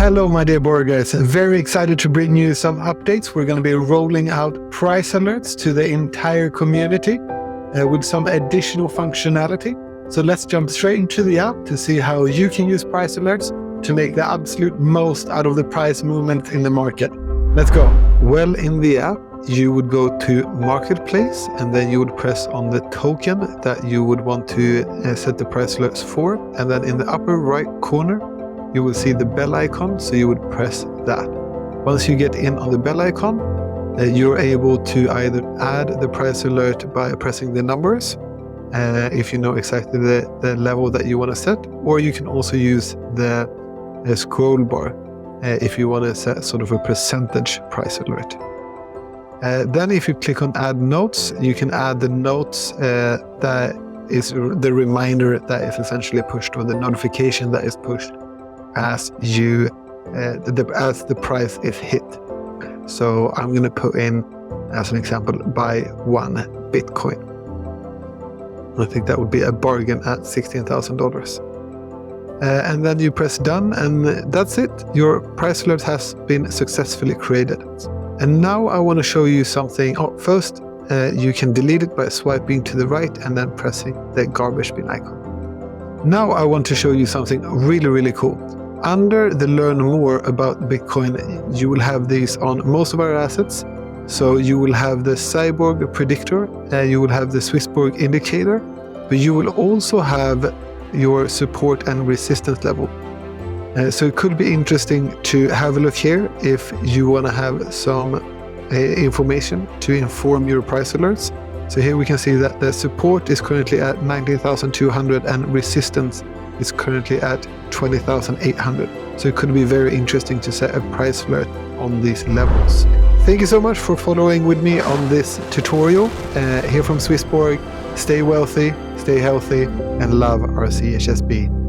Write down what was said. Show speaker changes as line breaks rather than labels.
Hello, my dear Borgers. Very excited to bring you some updates. We're going to be rolling out price alerts to the entire community with some additional functionality. So let's jump straight into the app to see how you can use price alerts to make the absolute most out of the price movement in the market. Let's go. Well, in the app, you would go to Marketplace and then you would press on the token that you would want to set the price alerts for. And then in the upper right corner, you will see the bell icon, so you would press that. Once you get in on the bell icon, you're able to either add the price alert by pressing the numbers, if you know exactly the level that you want to set, or you can also use the scroll bar if you want to set sort of a percentage price alert. Then if you click on add notes, you can add the notes that is the reminder that is essentially pushed, or the notification that is pushed as the price is hit. So I'm going to put in, as an example, buy 1 Bitcoin. I think that would be a bargain at $16,000. And then you press done, and that's it. Your price alert has been successfully created. And now I want to show you something. First, you can delete it by swiping to the right and then pressing the garbage bin icon. Now I want to show you something really, really cool. Under the learn more about Bitcoin, you will have these on most of our assets. So you will have the SwissBorg predictor, you will have the SwissBorg indicator, but you will also have your support and resistance level. So it could be interesting to have a look here if you want to have some information to inform your price alerts. So here we can see that the support is currently at 19,200 and resistance is currently at 20,800. So it could be very interesting to set a price alert on these levels. Thank you so much for following with me on this tutorial here from SwissBorg. Stay wealthy, stay healthy, and love our CHSB.